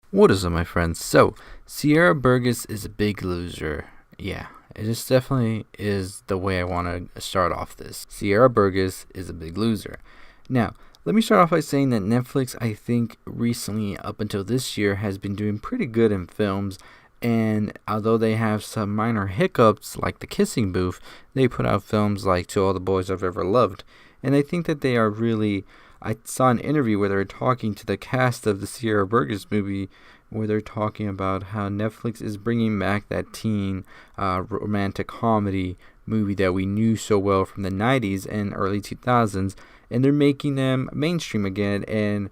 What is up, my friends? So, Sierra Burgess is a big loser. Yeah, it just definitely is the way I want to start off this. Sierra Burgess is a big loser. Now, let me start off by saying that Netflix, I think, recently, up until this year, has been doing pretty good in films. And although they have some minor hiccups, like The Kissing Booth, they put out films like To All the Boys I've Ever Loved. And I think that they are really. I saw an interview where they were talking to the cast of the Sierra Burgess movie, where they're talking about how Netflix is bringing back that teen romantic comedy movie that we knew so well from the 90s and early 2000s, and they're making them mainstream again and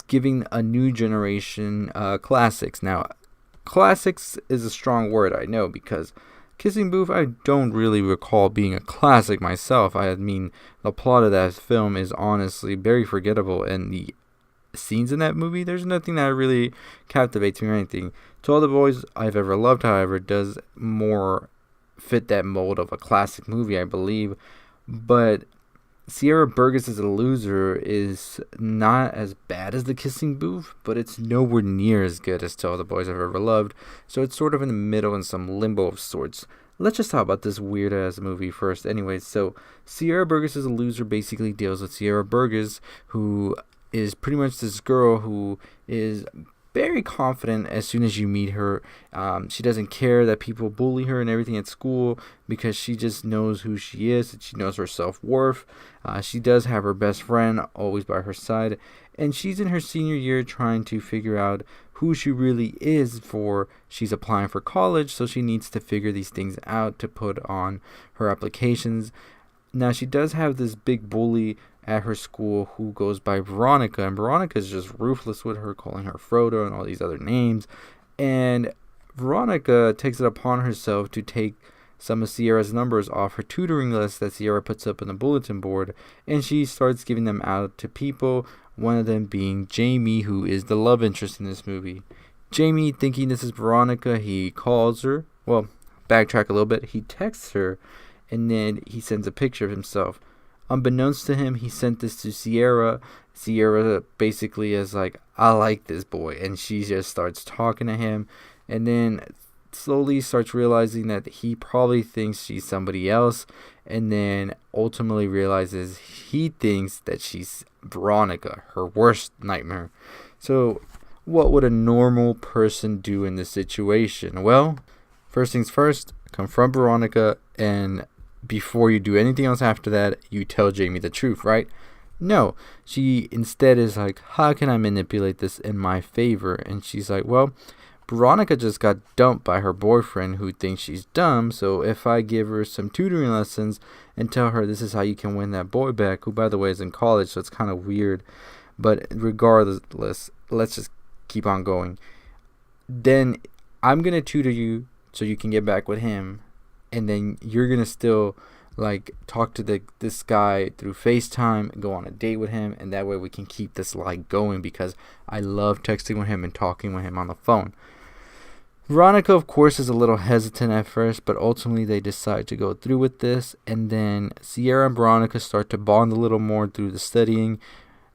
giving a new generation classics. Now, classics is a strong word, I know, because Kissing Booth, I don't really recall being a classic myself. I mean, the plot of that film is honestly very forgettable, and the scenes in that movie, there's nothing that really captivates me or anything. To All the Boys I've Ever Loved, however, does more fit that mold of a classic movie, I believe. But Sierra Burgess as a loser is not as bad as The Kissing Booth, but it's nowhere near as good as To All the Boys I've Ever Loved, so it's sort of in the middle in some limbo of sorts. Let's just talk about this weird ass movie first. Anyways, so Sierra Burgess as a loser basically deals with Sierra Burgess, who is pretty much this girl who is very confident as soon as you meet her. She doesn't care that people bully her and everything at school because she just knows who she is and she knows her self-worth. She does have her best friend always by her side, and she's in her senior year trying to figure out who she really is for. She's applying for college, so she needs to figure these things out to put on her applications. Now, she does have this big bully at her school who goes by Veronica, and Veronica is just ruthless with her, calling her Frodo and all these other names. And Veronica takes it upon herself to take some of Sierra's numbers off her tutoring list that Sierra puts up on the bulletin board, and she starts giving them out to people, one of them being Jamie, who is the love interest in this movie. Jamie, thinking this is Veronica, he calls her. Well, backtrack a little bit. He texts her, and then he sends a picture of himself. Unbeknownst to him, he sent this to Sierra. Sierra basically is like, I like this boy. And she just starts talking to him. And then slowly starts realizing that he probably thinks she's somebody else. And then ultimately realizes he thinks that she's Veronica, her worst nightmare. So what would a normal person do in this situation? Well, first things first, confront Veronica, and before you do anything else after that, you tell Jamie the truth, right? No, she instead is like, how can I manipulate this in my favor? And she's like, well, Veronica just got dumped by her boyfriend who thinks she's dumb, so if I give her some tutoring lessons and tell her this is how you can win that boy back, who by the way is in college, so it's kind of weird, but regardless, let's just keep on going. Then I'm going to tutor you so you can get back with him, and then you're gonna still like talk to this guy through FaceTime and go on a date with him, and that way we can keep this lie going because I love texting with him and talking with him on the phone. Veronica, of course, is a little hesitant at first, but ultimately they decide to go through with this, and then Sierra and Veronica start to bond a little more through the studying,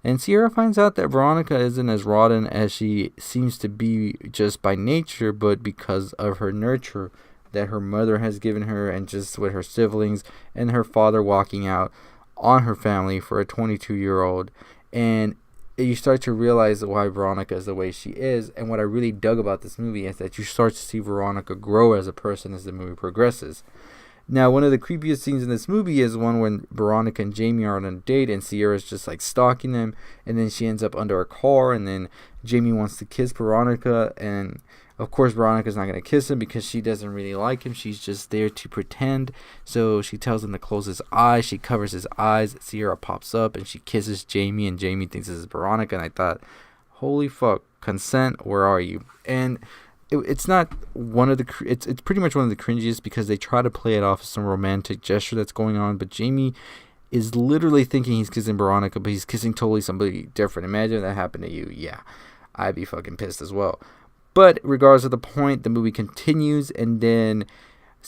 and Sierra finds out that Veronica isn't as rotten as she seems to be just by nature, but because of her nurture that her mother has given her, and just with her siblings and her father walking out on her family for a 22-year-old. And you start to realize why Veronica is the way she is. And what I really dug about this movie is that you start to see Veronica grow as a person as the movie progresses. Now, one of the creepiest scenes in this movie is one when Veronica and Jamie are on a date and Sierra's just like stalking them, and then she ends up under a car, and then Jamie wants to kiss Veronica, and of course Veronica's not going to kiss him because she doesn't really like him. She's just there to pretend. So she tells him to close his eyes. She covers his eyes. Sierra pops up and she kisses Jamie, and Jamie thinks this is Veronica, and I thought, holy fuck, consent, where are you? And it's not one of the it's pretty much one of the cringiest because they try to play it off as some romantic gesture that's going on, but Jamie is literally thinking he's kissing Veronica, but he's kissing totally somebody different. Imagine that happened to you. Yeah, I'd be fucking pissed as well. But regardless of the point, the movie continues, and then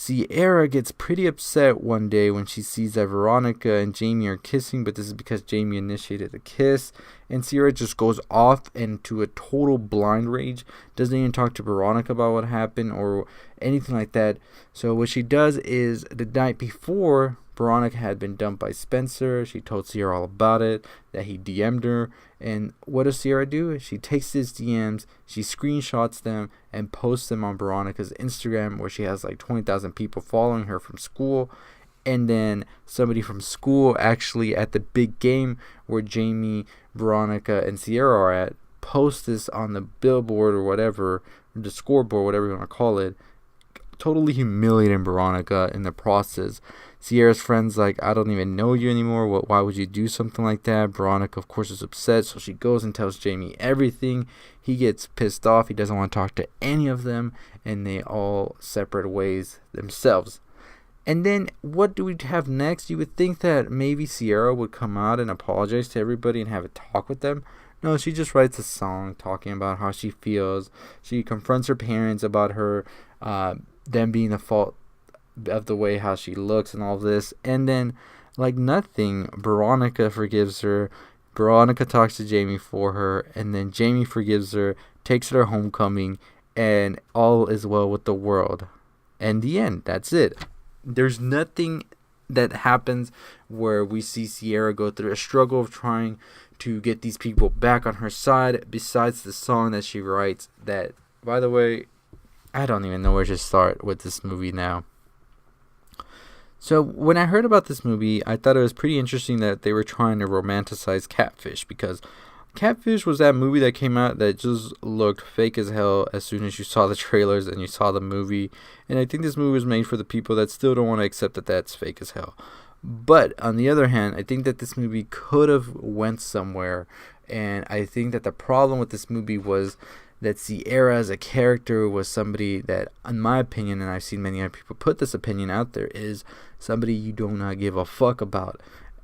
Sierra gets pretty upset one day when she sees that Veronica and Jamie are kissing, but this is because Jamie initiated the kiss. And Sierra just goes off into a total blind rage. Doesn't even talk to Veronica about what happened or anything like that. So what she does is, the night before, Veronica had been dumped by Spencer. She told Sierra all about it, that he DM'd her. And what does Sierra do? She takes his DMs, she screenshots them, and posts them on Veronica's Instagram, where she has like 20,000 people following her from school. And then somebody from school, actually at the big game where Jamie, Veronica, and Sierra are at, posts this on the billboard or whatever, the scoreboard, whatever you want to call it, totally humiliating Veronica in the process. Sierra's friend's like, I don't even know you anymore. Why would you do something like that? Veronica, of course, is upset, so she goes and tells Jamie everything. He gets pissed off. He doesn't want to talk to any of them, and they all separate ways themselves. And then what do we have next? You would think that maybe Sierra would come out and apologize to everybody and have a talk with them. No, she just writes a song talking about how she feels. She confronts her parents about her, them being the fault of the way how she looks and all this. And then, like nothing, Veronica forgives her. Veronica talks to Jamie for her, and then Jamie forgives her, takes her to homecoming, and all is well with the world. And the end. That's it. There's nothing that happens where we see Sierra go through a struggle of trying to get these people back on her side, besides the song that she writes that, by the way, I don't even know where to start with this movie now. So when I heard about this movie, I thought it was pretty interesting that they were trying to romanticize Catfish, because Catfish was that movie that came out that just looked fake as hell as soon as you saw the trailers and you saw the movie. And I think this movie was made for the people that still don't want to accept that that's fake as hell. But on the other hand, I think that this movie could have went somewhere. And I think that the problem with this movie was that Sierra as a character was somebody that, in my opinion, and I've seen many other people put this opinion out there, is somebody you do not give a fuck about.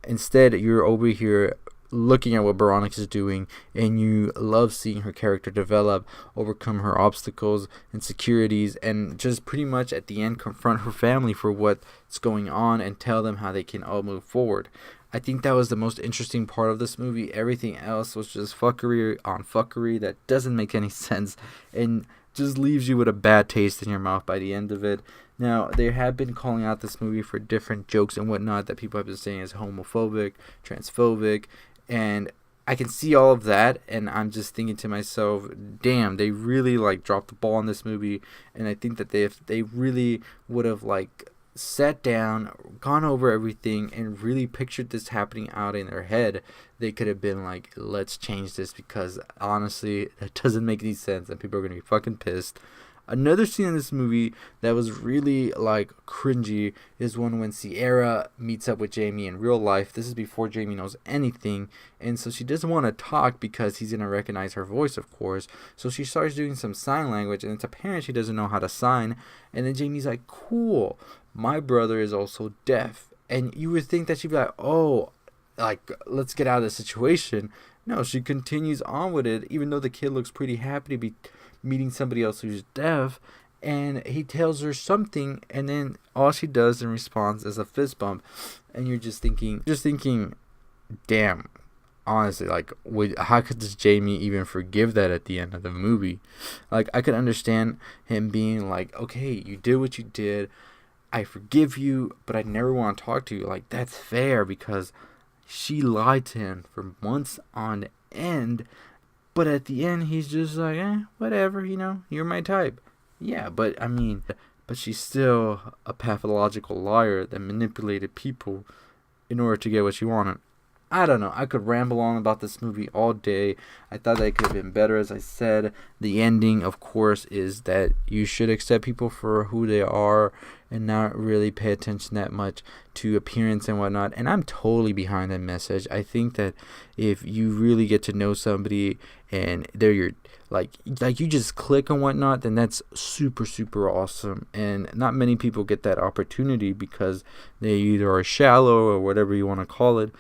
Instead, you're over here looking at what Veronica's doing, and you love seeing her character develop, overcome her obstacles, insecurities, and just pretty much at the end confront her family for what's going on and tell them how they can all move forward. I think that was the most interesting part of this movie. Everything else was just fuckery on fuckery that doesn't make any sense and just leaves you with a bad taste in your mouth by the end of it. Now, they have been calling out this movie for different jokes and whatnot that people have been saying is homophobic, transphobic, and I can see all of that, and I'm just thinking to myself, damn, they really dropped the ball on this movie. And I think that if they really would have sat down, gone over everything, and really pictured this happening out in their head, they could have been like, let's change this, because honestly, that doesn't make any sense and people are gonna be fucking pissed. Another scene in this movie that was really cringy is one when Sierra meets up with Jamie in real life. This is before Jamie knows anything, and so she doesn't want to talk because he's gonna recognize her voice, of course. So she starts doing some sign language, and it's apparent she doesn't know how to sign. And then Jamie's like, cool, my brother is also deaf. And you would think that she'd be like, oh, let's get out of the situation. No, she continues on with it, even though the kid looks pretty happy to be meeting somebody else who's deaf, and he tells her something, and then all she does in response is a fist bump. And you're just thinking, damn, honestly, how could this Jamie even forgive that at the end of the movie? I could understand him being like, okay, you did what you did, I forgive you, but I never want to talk to you. That's fair, because she lied to him for months on end. But at the end, he's just like, whatever, you're my type. Yeah, but she's still a pathological liar that manipulated people in order to get what she wanted. I don't know. I could ramble on about this movie all day. I thought that it could have been better, as I said. The ending, of course, is that you should accept people for who they are and not really pay attention that much to appearance and whatnot. And I'm totally behind that message. I think that if you really get to know somebody and they're your you just click and whatnot, then that's super, super awesome. And not many people get that opportunity because they either are shallow or whatever you want to call it.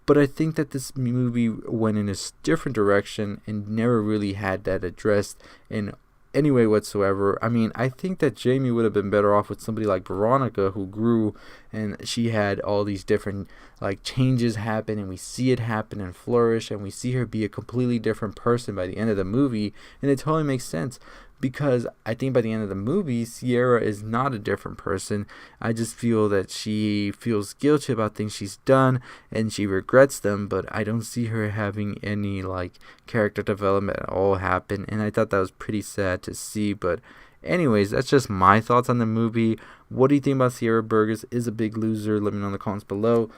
But I think that this movie went in a different direction and never really had that addressed. And any way whatsoever. I mean, I think that Jamie would have been better off with somebody like Veronica, who grew and she had all these different like changes happen, and we see it happen and flourish, and we see her be a completely different person by the end of the movie, and it totally makes sense. Because I think by the end of the movie, Sierra is not a different person. I just feel that she feels guilty about things she's done and she regrets them, but I don't see her having any like character development at all happen, and I thought that was pretty sad to see. But anyways, that's just my thoughts on the movie. What do you think about Sierra Burgess is a big loser? Let me know in the comments below.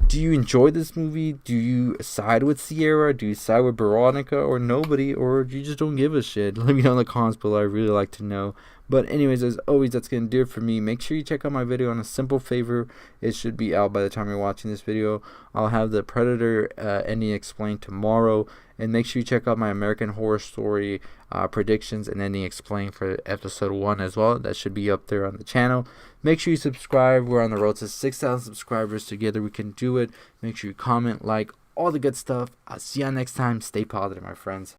Do you enjoy this movie? Do you side with Sierra? Do you side with Veronica or nobody? Or do you just don't give a shit? Let me know in the comments below. I really like to know. But anyways, as always, that's going to do it for me. Make sure you check out my video on A Simple Favor. It should be out by the time you're watching this video. I'll have the Predator ending explained tomorrow. And make sure you check out my American Horror Story predictions and ending explained for episode 1 as well. That should be up there on the channel. Make sure you subscribe. We're on the road to 6,000 subscribers. Together we can do it. Make sure you comment, like, all the good stuff. I'll see you next time. Stay positive, my friends.